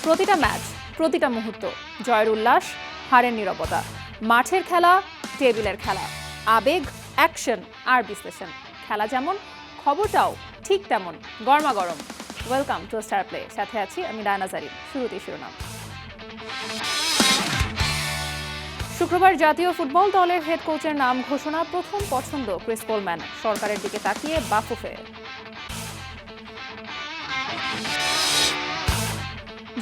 প্রতিটা ম্যাচ, প্রতিটা মুহূর্ত, জয়ের উল্লাস, হারের নীরবতা, মাঠের খেলা, টেবিলের খেলা, আবেগ, অ্যাকশন আর বিশ্লেষণ। খেলা যেমন, খবরটাও ঠিক তেমন গরমাগরম। ওয়েলকাম টু স্টার প্লে, সাথে আছি আমি ডায়না জারিন। শুরুতেই শিরোনাম। শুক্রবার জাতীয় ফুটবল দলের হেড কোচের নাম ঘোষণা। প্রথম পছন্দ ক্রিস কোলম্যান। সরকারের দিকে তাকিয়ে বাফুফে।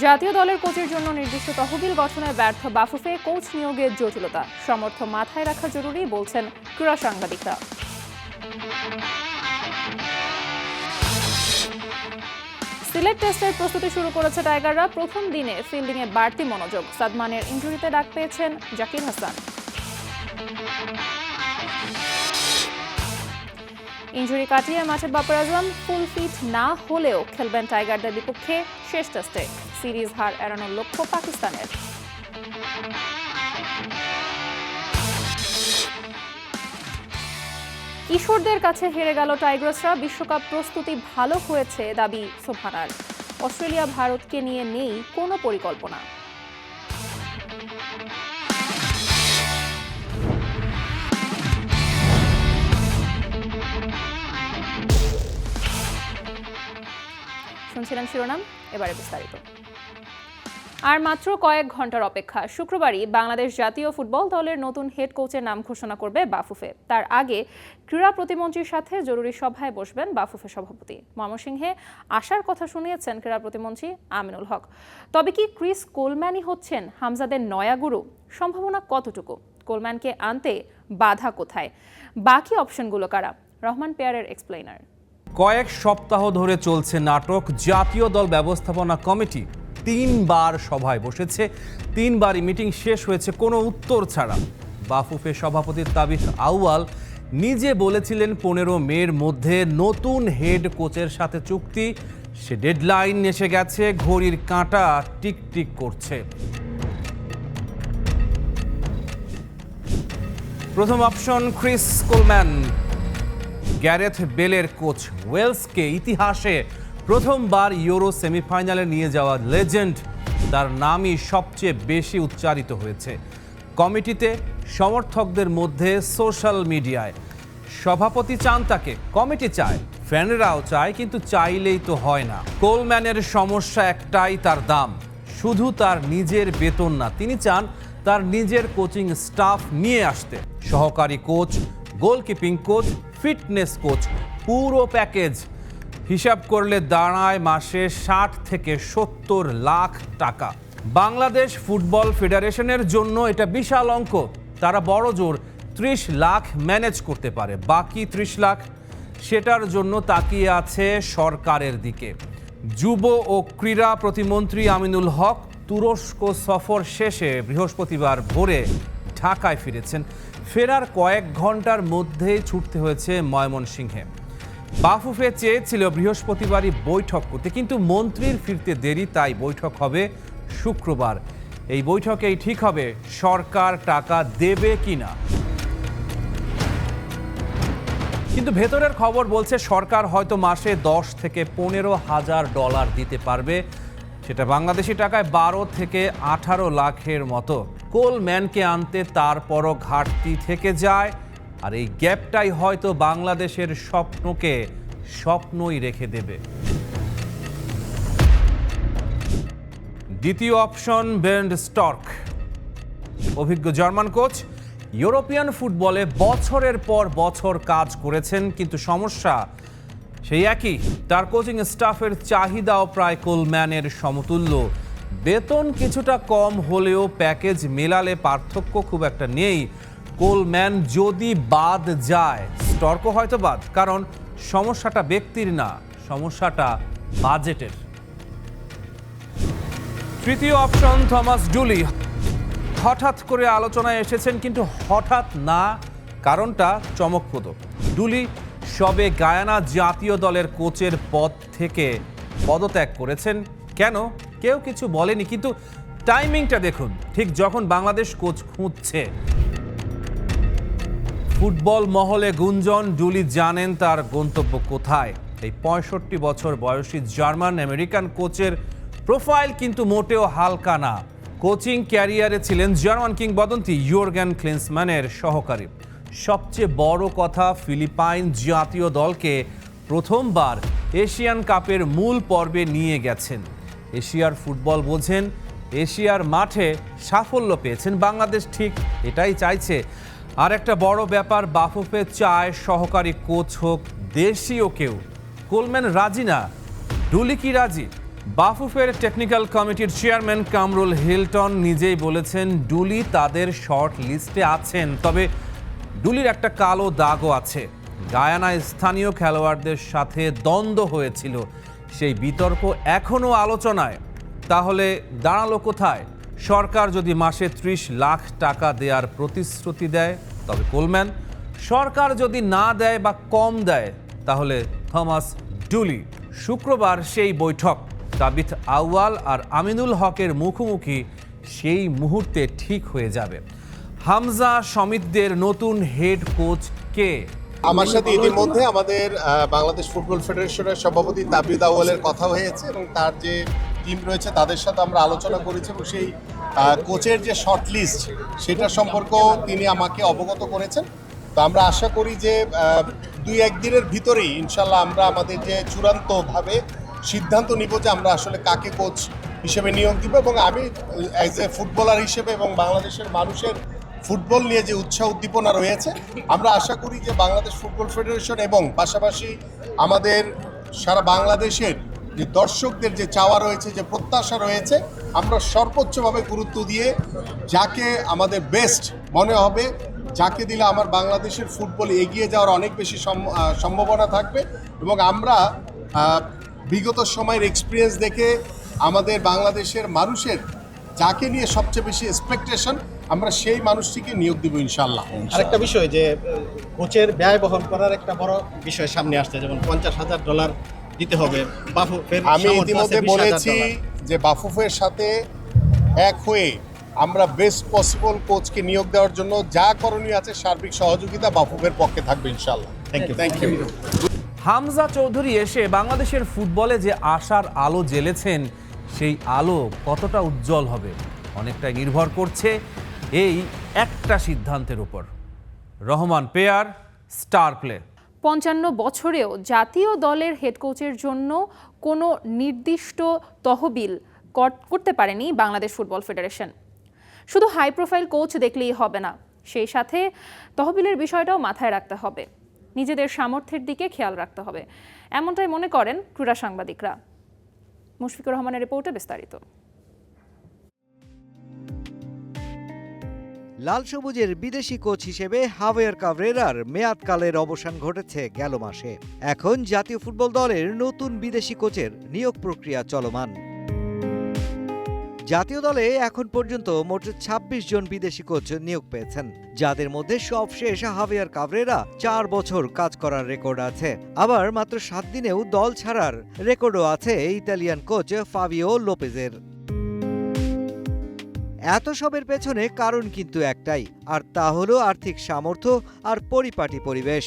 জাতীয় দলের কোচের জন্য নির্দিষ্ট তহবিল গঠনে ব্যর্থ বাফুফে। কোচ নিয়োগের জটিলতা, সামর্থ্য মাথায় রাখা জরুরি বলছেন ক্রীড়া সাংবাদিকরা। সিলেট টেস্টের প্রস্তুতি শুরু করেছে টাইগাররা। প্রথম দিনে ফিল্ডিংয়ে বাড়তি মনোযোগ। সাদমানের ইনজুরিতে ডাক পেয়েছেন জাকির হাসান। ইনজুরি কাটিয়ে মাঠে বাবর আজম। ফুল ফিট না হলেও খেলবেন টাইগারদের বিপক্ষে শেষ টেস্টে। সিরিজ হার এড়ানোর লক্ষ্য পাকিস্তানের। কিশোরদের কাছে হেরে গেল টাইগার্সরা। বিশ্বকাপ প্রস্তুতি ভালো হয়েছে দাবি সোফানার। অস্ট্রেলিয়া ভারতকে নিয়ে নেই কোনো পরিকল্পনা। শুনছিলেন শিরোনাম, এবারে বিস্তারিত। আর মাত্র কয়েক ঘন্টার অপেক্ষা। শুক্রবারই বাংলাদেশ জাতীয় ফুটবল দলের নতুন হেড কোচের নাম ঘোষণা করবে বাফুফে। তার আগে ক্রীড়া প্রতিমন্ত্রীর সাথে জরুরি সভায় বসবেন বাফুফে সভাপতি। ময়মনসিংহে আসার কথা শুনিয়েছেন ক্রীড়া প্রতিমন্ত্রী আমিনুল হক। তবে কি ক্রিস কোলম্যানই হচ্ছেন হামজাদের নয়া গুরু? সম্ভাবনা কতটুকু? কোলম্যানকে আনতে বাধা কোথায়? বাকি অপশনগুলো কারা? রহমান পেয়ারের এক্সপ্লেইনার। কয়েক সপ্তাহ ধরে চলছে নাটক। জাতীয় দল ব্যবস্থাপনা কমিটি 3বার সভায় বসেছে। 3বারই মিটিং শেষ হয়েছে কোনো উত্তর ছাড়া। বাফুফে সভাপতি তাবিথ আউয়াল নিজে বলেছিলেন 15 মের মধ্যে নতুন হেড কোচের সাথে চুক্তি। সে ডেডলাইন এসে গেছে, ঘড়ির কাঁটা টিকটিক করছে। প্রথম অপশন ক্রিস কোলম্যান, গ্যারেথ বেলের কোচ। ওয়েলসকে ইতিহাসে প্রথমবার ইউরো সেমিফাইনালে নিয়ে যাওয়া লেজেন্ড। তার নামই সবচেয়ে বেশি উচ্চারিত হয়েছে কমিটিতে, সমর্থকদের মধ্যে, সোশ্যাল মিডিয়ায়। সভাপতি চান তাকে, কমিটি চায়, ফ্যানরাও চায়, কিন্তু চাইলেই তো হয় না। কোলম্যানের সমস্যা একটাই, তার দাম। শুধু তার নিজের বেতন না, তিনি চান তার নিজের কোচিং স্টাফ নিয়ে আসতে। সহকারী কোচ, গোলকিপিং কোচ, ফিটনেস কোচ, পুরো প্যাকেজ। হিসাব করলে দাঁড়ায় মাসে 60 থেকে 70 লাখ টাকা। বাংলাদেশ ফুটবল ফেডারেশনের জন্য এটা বিশাল অঙ্ক। তারা বড় জোর 30 লাখ ম্যানেজ করতে পারে। বাকি 30 লাখ, সেটার জন্য তাকিয়ে আছে সরকারের দিকে। যুব ও ক্রীড়া প্রতিমন্ত্রী আমিনুল হক তুরস্ক সফর শেষে বৃহস্পতিবার ভোরে ঢাকায় ফিরেছেন। ফেরার কয়েক ঘন্টার মধ্যেই ছুটতে হয়েছে ময়মনসিংহে। বাফুফে চেয়েছিল বৃহস্পতিবারই বৈঠক করতে, কিন্তু মন্ত্রীর ফিরতে দেরি, তাই বৈঠক হবে শুক্রবার। এই বৈঠকেই ঠিক হবে সরকার টাকা দেবে কিনা। কিন্তু ভেতরের খবর বলছে সরকার হয়তো মাসে 10 থেকে 15 হাজার ডলার দিতে পারবে। সেটা বাংলাদেশি টাকায় 12 থেকে 18 লাখের মতো। কোলম্যানকে আনতে তারপরও ঘাটতি থেকে যায়। আর এই গ্যাপটাই হয়তো বাংলাদেশের স্বপ্নকে স্বপ্নই রেখে দেবে। দ্বিতীয় অপশন বেন্ড স্টর্ক, অভিজ্ঞ জার্মান কোচ। ইউরোপিয়ান ফুটবলে বছরের পর বছর কাজ করেছেন, কিন্তু সমস্যা সেই একই। তার কোচিং স্টাফের চাহিদাও প্রায় কোলম্যানের সমতুল্য। বেতন কিছুটা কম হলেও প্যাকেজ মেলালে পার্থক্য খুব একটা নেই। কোলম্যান যদি বাদ যায়, স্টর্কও হয়তো বাদ, কারণ সমস্যাটা ব্যক্তির না, সমস্যাটা বাজেটের। তৃতীয় অপশন থমাস ডুলি। হঠাৎ করে আলোচনায় এসেছেন, কিন্তু হঠাৎ না, কারণটা চমকপ্রদ। ডুলি সবে গায়ানা জাতীয় দলের কোচের পদ থেকে পদত্যাগ করেছেন। কেন? কেউ কিছু বলেনি, কিন্তু টাইমিংটা দেখুন, ঠিক যখন বাংলাদেশ কোচ খুঁজছে। ফুটবল মহলে গুঞ্জন, ডুলি জানেন তার গন্তব্য কোথায়। এই 65 বছর বয়সী জার্মান আমেরিকান কোচের প্রোফাইল কিন্তু মোটেও হালকা না। কোচিং ক্যারিয়ারে ছিলেন জার্মান কিংবদন্তি ইয়র্গেন ক্লিন্সম্যানের সহকারী। সবচেয়ে বড় কথা, ফিলিপাইন জাতীয় দলকে প্রথমবার এশিয়ান কাপের মূল পর্বে নিয়ে গেছেন। এশিয়ার ফুটবল বোঝেন, এশিয়ার মাঠে সাফল্য পেয়েছেন। বাংলাদেশ ঠিক এটাই চাইছে। আর একটা বড় ব্যাপার, বাফুফে চায় সহকারী কোচ হোক দেশীয় কেউ। কোলম্যান রাজি না, ডুলি কি রাজি? বাফুফের টেকনিক্যাল কমিটির চেয়ারম্যান কামরুল হিলটন নিজেই বলেছেন ডুলি তাদের শর্ট লিস্টে আছেন। তবে ডুলির একটা কালো দাগও আছে। গায়ানায় স্থানীয় খেলোয়াড়দের সাথে দ্বন্দ্ব হয়েছিল, সেই বিতর্ক এখনও আলোচনায়। তাহলে দাঁড়ালো কোথায়? সরকার যদি মাসে 30 লাখ টাকা দেওয়ার প্রতিশ্রুতি দেয় তবে কোলম্যান, সরকার যদি না দেয় বা কম দেয় তাহলে থমাস ডুলি। শুক্রবার সেই বৈঠক, তাবিথ আউয়াল আর আমিনুল হকের মুখোমুখি সেই মুহূর্তে ঠিক হয়ে যাবে। হামজা সমিতদের নতুন হেড কোচ কে? আমার সাথে ইতিমধ্যে আমাদের বাংলাদেশ ফুটবল ফেডারেশনের সভাপতি তাবিথ আউয়ালের কথা হয়েছে এবং তার যে টিম রয়েছে তাদের সাথে আমরা আলোচনা করেছি এবং সেই কোচের যে শর্ট লিস্ট সেটা সম্পর্কেও তিনি আমাকে অবগত করেছেন। তো আমরা আশা করি যে 2-1 দিনের ভিতরেই ইনশাল্লাহ আমরা আমাদের যে চূড়ান্তভাবে সিদ্ধান্ত নিব যে আমরা আসলে কাকে কোচ হিসেবে নিয়োগ দিব। এবং আমি অ্যাজ এ ফুটবলার হিসেবে এবং বাংলাদেশের মানুষের ফুটবল নিয়ে যে উৎসাহ উদ্দীপনা রয়েছে, আমরা আশা করি যে বাংলাদেশ ফুটবল ফেডারেশন এবং পাশাপাশি আমাদের সারা বাংলাদেশের যে দর্শকদের যে চাওয়া রয়েছে, যে প্রত্যাশা রয়েছে, আমরা সর্বোচ্চভাবে গুরুত্ব দিয়ে যাকে আমাদের বেস্ট মনে হবে, যাকে দিলে আমার বাংলাদেশের ফুটবল এগিয়ে যাওয়ার অনেক বেশি সম্ভাবনা থাকবে। এবং আমরা বিগত সময়ের এক্সপিরিয়েন্স দেখে আমাদের বাংলাদেশের মানুষের যাকে নিয়ে সবচেয়ে বেশি এক্সপেকটেশন, আমরা সেই মানুষটিকে নিয়োগ দিব ইনশাল্লাহ। আরেকটা বিষয় যে কোচের ব্যয় বহন করার একটা বড় বিষয় সামনে আসছে, যেমন $50,000 দিতে হবে বাফুফের। আমি ইতিমধ্যে বলেছি যে বাফুফের সাথে এক হয়ে আমরা বেস্ট পসিবল কোচকে নিয়োগ দেওয়ার জন্য যা করণীয় আছে সার্বিক সহযোগিতা বাফুফের পক্ষে থাকবে ইনশাল্লাহ। Thank you. হামজা চৌধুরী এসে বাংলাদেশের ফুটবলে যে আশার আলো জ্বেলেছেন, সেই আলো কতটা উজ্জ্বল হবে অনেকটাই নির্ভর করছে এই একটা সিদ্ধান্তের উপর। Rahman pair, star play. 55 বছরেও জাতীয় দলের হেড কোচের জন্য কোনো নির্দিষ্ট তহবিল করতে পারেনি বাংলাদেশ ফুটবল ফেডারেশন। শুধু হাই প্রোফাইল কোচ দেখলেই হবে না, সেই সাথে তহবিলের বিষয়টাও মাথায় রাখতে হবে, নিজেদের সামর্থ্যের দিকে খেয়াল রাখতে হবে, এমনটাই মনে করেন ক্রীড়া সাংবাদিকরা। মুশফিকুর রহমানের রিপোর্টে বিস্তারিত। লাল সবুজের বিদেশি কোচ হিসেবে হাভিয়ার কাভরেরার মেয়াদকালের অবসান ঘটেছে গেল মাসে। এখন জাতীয় ফুটবল দলের নতুন বিদেশি কোচের নিয়োগ প্রক্রিয়া চলমান। জাতীয় দলে এখন পর্যন্ত মোট 26 জন বিদেশি কোচ নিয়োগ পেয়েছেন, যাদের মধ্যে সবশেষ হাভিয়ার কাভরেরা 4 বছর কাজ করার রেকর্ড আছে। আবার মাত্র 7 দিনেও দল ছাড়ার রেকর্ডও আছে ইতালিয়ান কোচ ফাবিও লোপেজের। এত সবের পেছনে কারণ কিন্তু একটাই, আর তা হলো আর্থিক সামর্থ্য আর পরিপাটি পরিবেশ।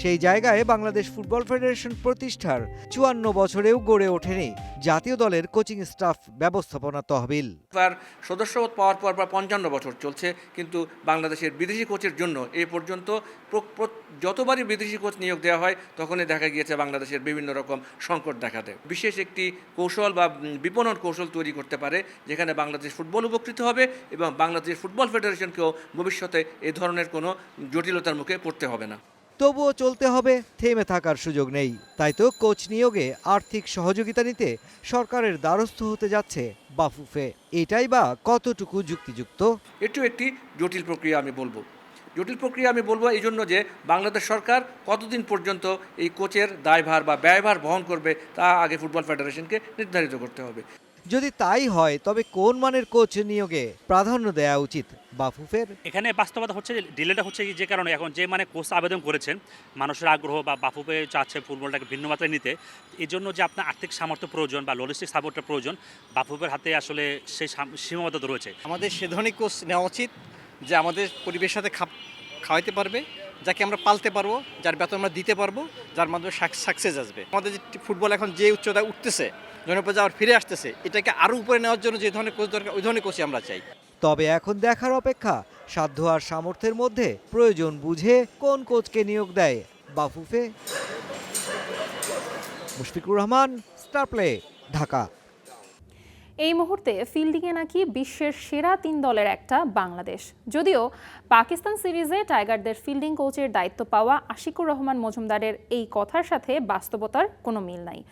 সেই জায়গায় বাংলাদেশ ফুটবল ফেডারেশন প্রতিষ্ঠার 54 বছরেও গড়ে ওঠেনি জাতীয় দলের কোচিং স্টাফ ব্যবস্থাপনা তহবিল। তার সদস্যপদ পাওয়ার পর 55 বছর চলছে, কিন্তু বাংলাদেশের বিদেশি কোচের জন্য এ পর্যন্ত যতবারই বিদেশি কোচ নিয়োগ দেওয়া হয় তখনই দেখা গিয়েছে বাংলাদেশের বিভিন্ন রকম সংকট দেখা দেয়। বিশেষ একটি কৌশল বা বিপণন কৌশল তৈরি করতে পারে যেখানে বাংলাদেশ ফুটবল উপকৃত হবে এবং বাংলাদেশ ফুটবল ফেডারেশনকেও ভবিষ্যতে এ ধরনের কোনো জটিলতার মুখে পড়তে হবে না। তবুও চলতে হবে, থেমে থাকার সুযোগ নেই। তাই তো কোচ নিয়োগে আর্থিক সহযোগিতা নিতে সরকারের দ্বারস্থ হতে যাচ্ছে বাফুফে। এটাই বা কতটুকু যুক্তিযুক্ত? এটিও একটি জটিল প্রক্রিয়া আমি বলবো এই জন্য যে বাংলাদেশ সরকার কতদিন পর্যন্ত এই কোচের দায়ভার বা ব্যয়ভার বহন করবে তা আগে ফুটবল ফেডারেশনকে নির্ধারিত করতে হবে। যদি তাই হয় তবে কোন মানের কোচ নিয়োগে প্রাধান্য দেওয়া উচিত বাফুফের? এখানে বাস্তবতা হচ্ছে যে ডিলেটা হচ্ছে যে কারণে এখন যে মানে কোচ আবেদন করেছেন, মানুষের আগ্রহ বা বাফুফে চাচ্ছে ফুটবলটাকে ভিন্ন মাত্রায় নিতে, এই জন্য যে আপনার আর্থিক সামর্থ্য প্রয়োজন বা লজিস্টিক সাপোর্টের প্রয়োজন, বাফুফের হাতে আসলে সেই সীমাবদ্ধতা রয়েছে। আমাদের সে ধরনের কোচ নেওয়া উচিত যে আমাদের পরিবেশের সাথে খাওয়াইতে পারবে, যাকে আমরা পালতে পারবো, যার বেতন আমরা দিতে পারবো, যার মাধ্যমে সাকসেস আসবে। আমাদের যে ফুটবল এখন যে উচ্চতায় উঠতেছে, জনপ্রিয়তা আবার ফিরে আসতেছে, এটাকে আরও উপরে নেওয়ার জন্য যে ধরনের কোচ দরকার ওই ধরনের কোচই আমরা চাই। তবে এখন দেখার অপেক্ষা সাধ্য আর সামর্থ্যের মধ্যে প্রয়োজন বুঝে কোন কোচকে নিয়োগ দেয় বাফুফে। Mushfiqur Rahman, star play, Dhaka. এই মুহূর্তে ফিল্ডিংয়ে নাকি বিশ্বের সেরা 3 দলের একটা বাংলাদেশ। যদিও পাকিস্তান সিরিজে টাইগারদের ফিল্ডিং কোচের দায়িত্ব পাওয়া আশিকুর রহমান মজুমদারের এই কথার সাথে বাস্তবতার কোনো মিল নাই।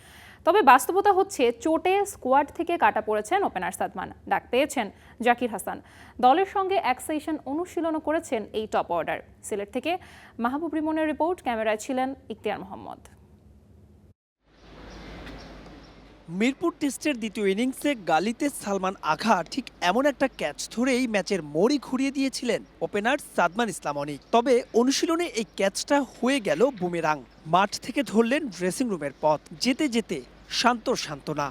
তবে বাস্তবতা হচ্ছে চোটে স্কোয়াড থেকে কাটা পড়েছেন ওপেনার সাদমান, ডাক পেয়েছেন জাকির হাসান। দলের সঙ্গে এক সেশন অনুশীলনও করেছেন এই টপ অর্ডার। সিলেট থেকে মাহবুব রিমনের রিপোর্ট, ক্যামেরায় ছিলেন ইখতিয়ার মোহাম্মদ। মিরপুর টেস্টের দ্বিতীয় ইনিংসে গালিতে সালমান আঘা ঠিক এমন একটা ক্যাচ ধরেই ম্যাচের মোড়ই ঘুরিয়ে দিয়েছিলেন ওপেনার সাদমান ইসলাম অনিক। তবে অনুশীলনে এই ক্যাচটা হয়ে গেল বুমেরাং। মাঠ থেকে ধরলেন ড্রেসিং রুমের পথ, যেতে যেতে সান্ত্বনা।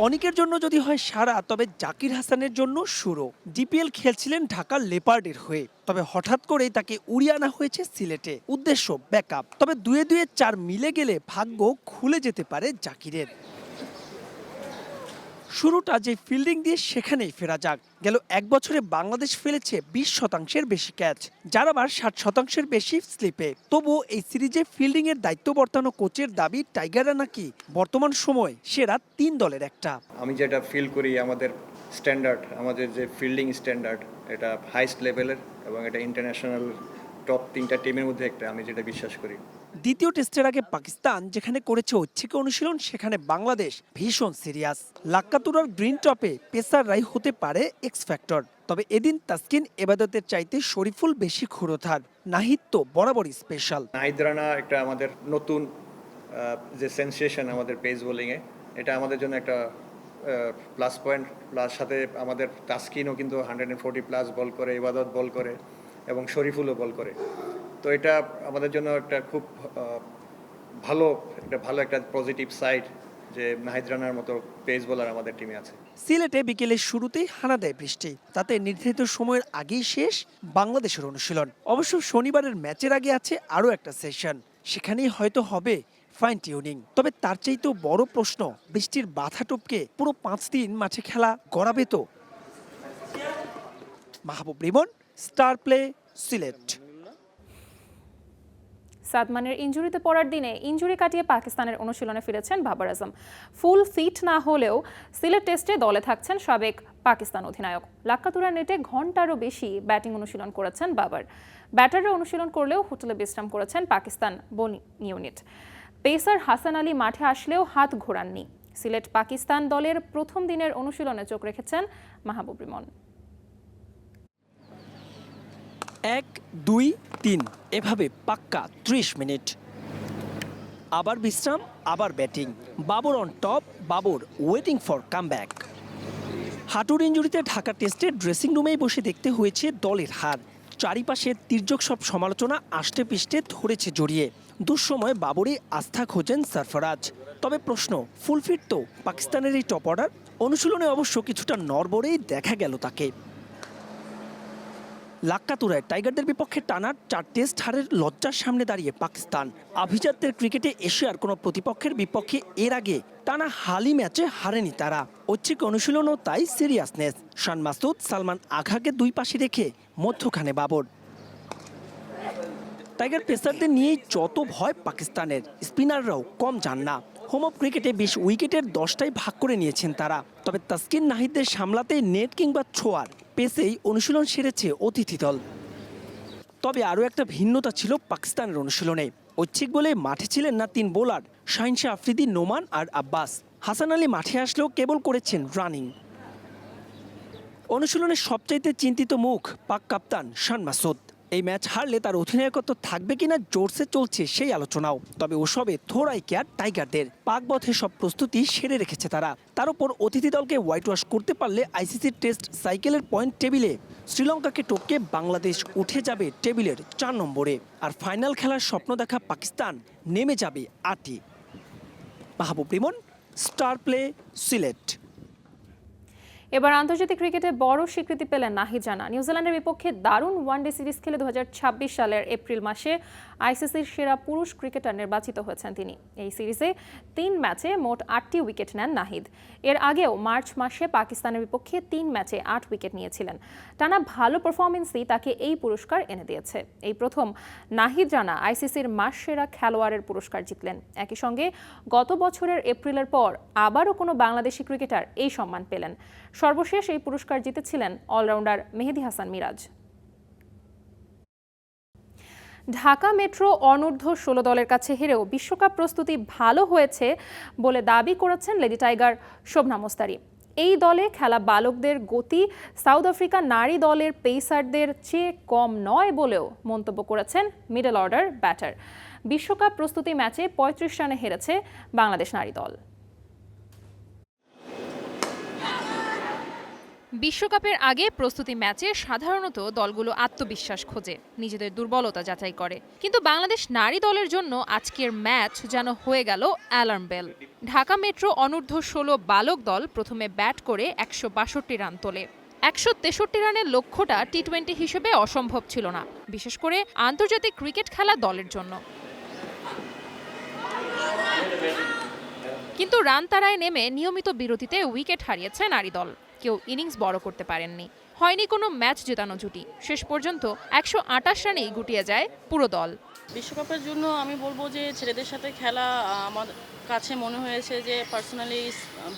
অনিকের জন্য যদি হয় সারা, তবে জাকির হাসানের জন্য শুরু। ডিপিএল খেলছিলেন ঢাকার লেপার্ডের হয়ে, তবে হঠাৎ করেই তাকে উড়িয়ে আনা হয়েছে সিলেটে। উদ্দেশ্য ব্যাকআপ। তবে দুয়ে 4 মিলে গেলে ভাগ্য খুলে যেতে পারে জাকিরের। শুরুটা যে ফিল্ডিং দিয়ে সেখানেই ফেরা যাক। গেল 1 বছরে বাংলাদেশ ফেলেছে 20% বেশি ক্যাচ, যার আবার 60% বেশি স্লিপে। তবুও এই সিরিজে ফিল্ডিং এর দায়িত্ব বর্তানো কোচের দাবি টাইগাররা নাকি বর্তমান সময় সেরা 3 দলের একটা। আমি যেটা ফিল করি, আমাদের স্ট্যান্ডার্ড, আমাদের যে ফিল্ডিং স্ট্যান্ডার্ড, এটা হাইস্ট লেভেলের এবং এটা ইন্টারন্যাশনাল টপ 3টা টিমের মধ্যে একটা, আমি যেটা বিশ্বাস করি। দ্বিতীয় টেস্টের আগে পাকিস্তান যেখানে করেছে ঐচ্ছিক অনুশীলন, সেখানে বাংলাদেশ ভীষণ সিরিয়াস। লাক্কাতুরার গ্রিন টপে পেসাররাই হতে পারে এক্স ফ্যাক্টর। তবে এদিন তাসকিন এবাদতের চাইতে শরীফুল বেশি ক্ষুরধার। নাহিদ তো বরাবরই স্পেশাল। নাহিদ রানা একটা আমাদের নতুন যে সেন্সেশন আমাদের পেস বোলিংয়ে, এটা আমাদের জন্য একটা প্লাস পয়েন্ট। প্লাস সাথে আমাদের তাসকিনও কিন্তু 140+ বল করে, ইবাদত বল করে এবং শরীফুলও বল করে। তো এটা আমাদের জন্য একটা খুব ভালো একটা পজিটিভ সাইড যে নাহিদ রানার মতো পেস বোলার আমাদের টিমে আছে। সিলেটে বিকেলের শুরুতেই হানা দেয় বৃষ্টি, তাতে নির্ধারিত সময়ের আগেই শেষ বাংলাদেশের অনুশীলন। অবশ্য শনিবারের ম্যাচের আগে আছে আরও একটা সেশন, সেখানেই হয়তো হবে ফাইন টিউনিং। তবে তার চাইতেও বড় প্রশ্ন, বৃষ্টির বাধা টপকে পুরো 5 দিন মাঠে খেলা গড়াবে তো? মাহবুব রিমন, স্টার প্লে, সিলেট। সাদমানের ইনজুরিতে পড়ার দিনে ইনজুরি কাটিয়ে পাকিস্তানের অনুশীলনে ফিরেছেন বাবর আজম। ফুল ফিট না হলেও সিলেট টেস্টে দলে থাকছেন সাবেক পাকিস্তান অধিনায়ক। লাক্কাতুরা নেটে ঘন্টারও বেশি ব্যাটিং অনুশীলন করেছেন বাবর। ব্যাটাররা অনুশীলন করলেও হোটেলে বিশ্রাম করেছেন Pakistan bowling unit. Pacer Hasan Ali মাঠে আসলেও হাত ঘোরাননি। সিলেট পাকিস্তান দলের প্রথম দিনের অনুশীলনে চোখ রেখেছেন মাহবুব রিমন। 1, 2, 3 এভাবে পাক্কা 30 মিনিট, আবার বিশ্রাম, আবার batting. Babar on top, Babar waiting for comeback. হাঁটুর ইনজুরিতে ঢাকা টেস্টের ড্রেসিং রুমেই বসে দেখতে হয়েছে দলের হার। চারিপাশে তির্যক সব সমালোচনা আষ্টে পিষ্টে ধরেছে জড়িয়ে। দুঃসময় বাবরই আস্থা খোঁজেন সরফরাজ। তবে প্রশ্ন, ফুলফিট তো পাকিস্তানের এই টপ অর্ডার? অনুশীলনে অবশ্য কিছুটা নড়বড়েই দেখা গেল তাকে। লাক্কাতুরায় টাইগারদের বিপক্ষে টানা 4 টেস্ট হারের লজ্জার সামনে দাঁড়িয়ে পাকিস্তান। আভিজাত্যের ক্রিকেটে এশিয়ার কোনো প্রতিপক্ষের বিপক্ষে এর আগে টানা হালি ম্যাচে হারেনি তারা। ঐচ্ছিক অনুশীলনও তাই সিরিয়াসনেস। শান মাসুদ, সালমান আঘাকে 2 পাশে রেখে মধ্যখানে বাবর। টাইগার পেসারদের নিয়েই যত ভয় পাকিস্তানের, স্পিনাররাও কম যান না। হোম অফ ক্রিকেটে 20 উইকেটের 10টাই ভাগ করে নিয়েছেন তারা। তবে তাসকিন নাহিদদের সামলাতে নেট কিংবা ছোয়ার পেসেই অনুশীলন সেরেছে অতিথি দল। তবে আরও একটা ভিন্নতা ছিল পাকিস্তানের অনুশীলনে। ঐচ্ছিক বলে মাঠে ছিলেন না 3 বোলার, শাহিন শাহ আফ্রিদি, নোমান আর আব্বাস। হাসান আলী মাঠে আসলেও কেবল করেছেন রানিং। অনুশীলনের সবচাইতে চিন্তিত মুখ পাক কাপ্তান শান মাসুদ। এই ম্যাচ হারলে তার অধিনায়কত্ব থাকবে কিনা জোরসে চলছে সেই আলোচনাও। তবে ওসবে থোড়াই কেয়ার টাইগারদের। পাক পথে সব প্রস্তুতি সেরে রেখেছে তারা। তার উপর অতিথি দলকে হোয়াইট ওয়াশ করতে পারলে আইসিসি টেস্ট সাইকেলের পয়েন্ট টেবিলে শ্রীলঙ্কাকে টপকে বাংলাদেশ উঠে যাবে টেবিলের 4 নম্বরে। আর ফাইনাল খেলার স্বপ্ন দেখা পাকিস্তান নেমে যাবে 8ই। মাহবুব রিমন, স্টার প্লে, সিলেট। এবার আন্তর্জাতিক ক্রিকেটে বড় স্বীকৃতি পেলেন নাহিদ রানা। নিউজিল্যান্ডের বিপক্ষে দারুণ ওয়ানডে সিরিজ খেলে 2026 সালের এপ্রিল মাসে আইসিসির সেরা পুরুষ ক্রিকেটার নির্বাচিত হয়েছেন তিনি। এই সিরিজে 3 ম্যাচে মোট 8টি উইকেট নেন নাহিদ। এর আগেও মার্চ মাসে পাকিস্তানের বিপক্ষে 3 ম্যাচে 8 উইকেট নিয়েছিলেন। টানা ভালো পারফরমেন্সই তাকে এই পুরস্কার এনে দিয়েছে। এই প্রথম নাহিদ রানা আইসিসির মাস সেরা খেলোয়াড়ের পুরস্কার জিতলেন। একই সঙ্গে গত বছরের এপ্রিলের পর আবারও কোনো বাংলাদেশি ক্রিকেটার এই সম্মান পেলেন। সর্বশেষ এই পুরস্কার জিতেছিলেন অলরাউন্ডার মেহেদী হাসান মিরাজ। ঢাকা মেট্রো অনূর্ধ্ব 16 দলের কাছে হেরেও বিশ্বকাপ প্রস্তুতি ভালো হয়েছে বলে দাবি করেছেন লেডি টাইগার শোভনা মোস্তারি। এই দলে খেলা বালকদের গতি সাউথ আফ্রিকা নারী দলের পেসারদের চেয়ে কম নয় বলেও মন্তব্য করেছেন মিডল অর্ডার ব্যাটার। বিশ্বকাপ প্রস্তুতি ম্যাচে 35 রানে হেরেছে বাংলাদেশ নারী দল। বিশ্বকাপের আগে প্রস্তুতি ম্যাচে সাধারণত দলগুলো আত্মবিশ্বাস খোঁজে, নিজেদের দুর্বলতা যাচাই করে। কিন্তু বাংলাদেশ নারী দলের জন্য আজকের ম্যাচ যেন হয়ে গেল অ্যালার্ম বেল। ঢাকা মেট্রো অনূর্ধ্ব 16 বালক দল প্রথমে ব্যাট করে 162 রান তোলে। 163 রানের লক্ষ্যটা টি-20 হিসেবে অসম্ভব ছিল না, বিশেষ করে আন্তর্জাতিক ক্রিকেট খেলা দলের জন্য। কিন্তু রান তাড়ায় নেমে নিয়মিত বিরতিতে উইকেট হারিয়েছে নারী দল। কেউ ইনিংস বড় করতে পারেননি, হয়নি কোনো ম্যাচ জেতানো জুটি। শেষ পর্যন্ত 128 রানেই গুটিয়ে যায় পুরো দল। বিশ্বকাপের জন্য আমি বলবো যে ছেলেদের সাথে খেলা আমার কাছে মনে হয়েছে যে পার্সোনালি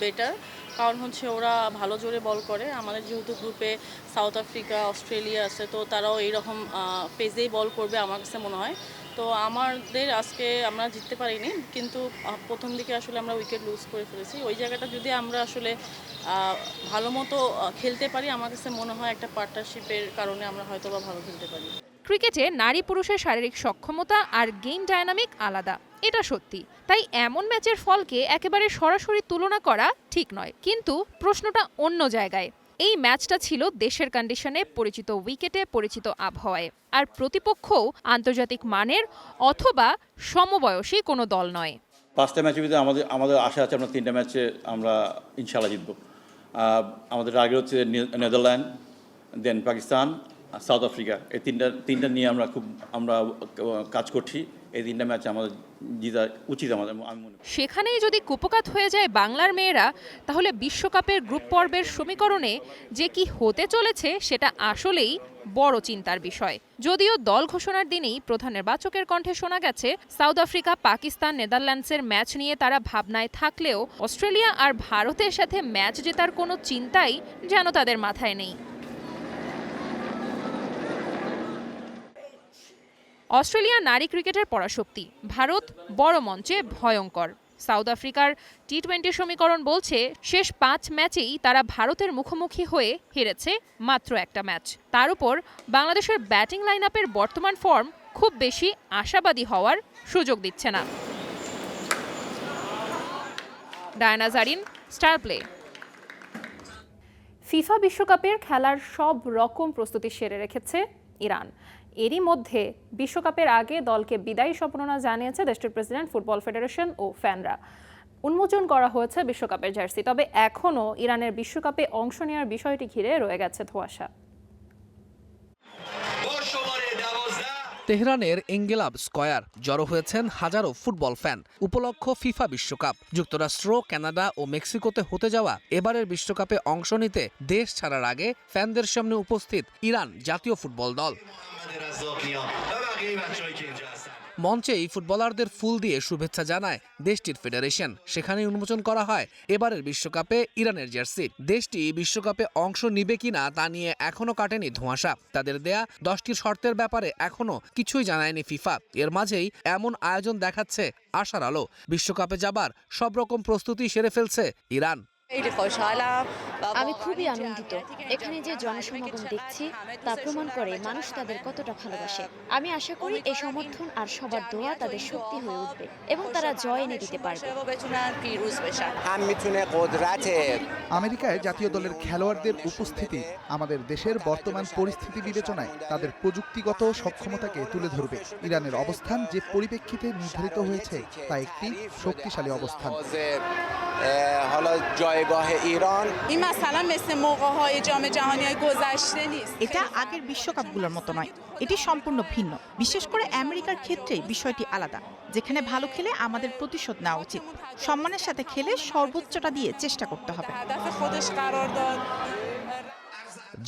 বেটার, কারণ হচ্ছে ওরা ভালো জোরে বল করে। আমাদের যেহেতু গ্রুপে সাউথ আফ্রিকা, অস্ট্রেলিয়া আছে, তো তারাও এইরকম পেজেই বল করবে আমার কাছে মনে হয়। তো আমাদের আজকে আমরা জিততে পারিনি, কিন্তু প্রথম দিকে আসলে আমরা উইকেট লুজ করে ফেলেছি। ওই জায়গাটা যদি আমরা আসলে ভালো মতো খেলতে পারি, আমার কাছে মনে হয় একটা পার্টনারশিপের কারণে আমরা হয়তো বা ভালো খেলতে পারি। ক্রিকেটে নারী পুরুষের শারীরিক সক্ষমতা আর গেম ডায়নামিক আলাদা, এটা সত্যি। তাই এমন ম্যাচের ফলকে একেবারে সরাসরি তুলনা করা ঠিক নয়। কিন্তু প্রশ্নটা অন্য জায়গায়। এই ম্যাচটা ছিল দেশের কন্ডিশনে, পরিচিত উইকেটে, পরিচিত আবহাওয়ায়। আর প্রতিপক্ষও আন্তর্জাতিক মানের অথবা সমবয়সী কোনো দল নয়। 5টা ম্যাচের ভিতরে আমাদের আশা আছে আমরা 3টা ম্যাচে আমরা ইনশাআল্লাহ জিতব। আমাদের টার্গেট হচ্ছে নেদারল্যান্ড, দেন পাকিস্তান, সাউথ আফ্রিকা। এই তিনটা নিয়ে আমরা কাজ করছি। এই 3টা ম্যাচ আমাদের জিতা উচিত আমাদের, আমি মনে করি। সেখানেই যদি কুপকাত হয়ে যায় বাংলার মেয়েরা, তাহলে বিশ্বকাপের গ্রুপ পর্বের সমীকরণে যে কি হতে চলেছে সেটা আসলেই বড় চিন্তার বিষয়। যদিও দল ঘোষণার দিনেই প্রধান নির্বাচকের কণ্ঠে শোনা গেছে সাউথ আফ্রিকা, পাকিস্তান, নেদারল্যান্ডসের ম্যাচ নিয়ে তারা ভাবনায় থাকলেও অস্ট্রেলিয়া আর ভারতের সাথে ম্যাচ জেতার কোনো চিন্তাই যেন তাদের মাথায় নেই। অস্ট্রেলিয়া নারী ক্রিকেটের পরাশক্তি, ভারত বড় মঞ্চে ভয়ঙ্কর। সাউথ আফ্রিকার টি-20 সমীকরণ বলছে শেষ 5 ম্যাচেই তারা ভারতের মুখোমুখি হয়ে হেরেছে মাত্র একটা ম্যাচ। তার উপর বাংলাদেশের ব্যাটিং লাইনআপের বর্তমান ফর্ম খুব বেশি আশাবাদী হওয়ার সুযোগ দিচ্ছে না। Diana Zarin, star play. FIFA বিশ্বকাপের খেলার সব রকম প্রস্তুতি সেরে রেখেছে ইরান। এরই মধ্যে বিশ্বকাপের আগে দলকে বিদায়ী সম্মাননা জানিয়েছে দেশটির প্রেসিডেন্ট, ফুটবল ফেডারেশন ও ফ্যানরা। উন্মোচন করা হয়েছে বিশ্বকাপের জার্সি, তবে এখনও ইরানের বিশ্বকাপে অংশ নেওয়ার বিষয়টি ঘিরে রয়ে গেছে ধোঁয়াশা। তেহরানের এঙ্গেলাব স্কয়ার জড়ো হয়েছেন হাজারো ফুটবল ফ্যান। উপলক্ষ ফিফা বিশ্বকাপ। যুক্তরাষ্ট্র, কানাডা ও মেক্সিকোতে হতে যাওয়া এবারের বিশ্বকাপে অংশ নিতে দেশ ছাড়ার আগে ফ্যানদের সামনে উপস্থিত ইরান জাতীয় ফুটবল দল। মঞ্চেই ফুটবলারদের ফুল দিয়ে শুভেচ্ছা জানায় দেশটির ফেডারেশন। সেখানে উন্মোচন করা হয় এবারের বিশ্বকাপে ইরানের জার্সি। দেশটি বিশ্বকাপে অংশ নিবে কিনা তা নিয়ে এখনো কাটেনি ধোঁয়াশা। তাদের দেয়া 10টি শর্তের ব্যাপারে এখনো কিছুই জানায়নি ফিফা। এর মাঝেই এমন আয়োজন দেখাচ্ছে আশার আলো। বিশ্বকাপে যাবার সব রকম প্রস্তুতি সেরে ফেলছে ইরান। আমি খুবই আনন্দিত। এখানে যে জনসমাগম দেখছি তা প্রমাণ করে মানুষ তাদের কতটা ভালোবাসে। আমি আশা করি এই সমর্থন আর সবার দোয়া তাদের শক্তি হয়ে উঠবে এবং তারা জয় এনে দিতে পারবে। আমেরিকায় জাতীয় দলের খেলোয়াড়দের উপস্থিতি আমাদের দেশের বর্তমান পরিস্থিতি বিবেচনায় তাদের প্রযুক্তিগত সক্ষমতাকে তুলে ধরবে। ইরানের অবস্থান যে পরিপ্রেক্ষিতে নির্ধারিত হয়েছে তা একটি শক্তিশালী অবস্থান। جایگاه ایران این مثلا مثل موقع‌های جام جهانی گذشته نیست এটা আগের বিশ্বকাপগুলোর মতো নয়, এটি সম্পূর্ণ ভিন্ন। বিশেষ করে আমেরিকার ক্ষেত্রে বিষয়টি আলাদা, যেখানে ভালো খেলে আমাদের প্রতিশোধ নেওয়া উচিত। সম্মানের সাথে খেলে সর্বোচ্চটা দিয়ে চেষ্টা করতে হবে। هدف خودش قرار داد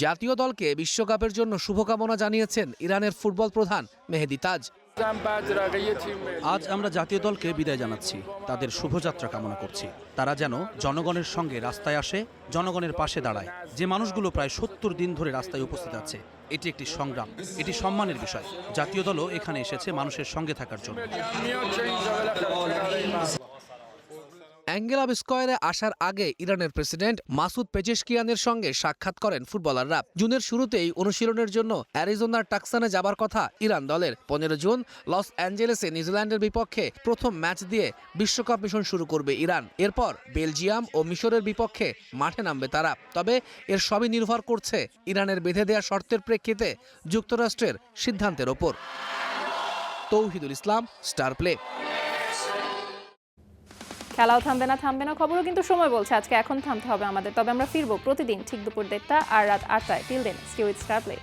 জাতীয় দলকে বিশ্বকাপের জন্য শুভকামনা জানিয়েছেন ইরানের ফুটবল প্রধান মেহেদি তাজ। আজ আমরা জাতীয় দলকে বিদায় জানাচ্ছি, তাদের শুভযাত্রা কামনা করছি। তারা যেন জনগণের সঙ্গে রাস্তায় আসে, জনগণের পাশে দাঁড়ায়। যে মানুষগুলো প্রায় ৭০ দিন ধরে রাস্তায় উপস্থিত আছে, এটি একটি সংগ্রাম, এটি সম্মানের বিষয়। জাতীয় দলও এখানে এসেছে মানুষের সঙ্গে থাকার জন্য। অ্যাঙ্গেলা স্কয়ারে আসার আগে ইরানের প্রেসিডেন্ট মাসুদ পেজেশকিয়ানের সঙ্গে সাক্ষাৎ করেন ফুটবলাররা। জুনের শুরুতেই অনুশীলনের জন্য অ্যারিজোনার টাকসানে যাবার কথা ইরান দলের। 15 জুন লস অ্যাঞ্জেলেসে নিউজিল্যান্ডের বিপক্ষে প্রথম ম্যাচ দিয়ে বিশ্বকাপ মিশন শুরু করবে ইরান। এরপর বেলজিয়াম ও মিশরের বিপক্ষে মাঠে নামবে তারা। তবে এর সবই নির্ভর করছে ইরানের বেঁধে দেওয়া শর্তের প্রেক্ষিতে যুক্তরাষ্ট্রের সিদ্ধান্তের ওপর। তৌহিদুল ইসলাম, স্টার প্লে। খেলাও থামবে না খবরও কিন্তু সময় বলছে আজকে এখন থামতে হবে আমাদের। তবে আমরা ফিরবো প্রতিদিন ঠিক দুপুর 1:30 আর রাত 8টায়। Till then stay with star play.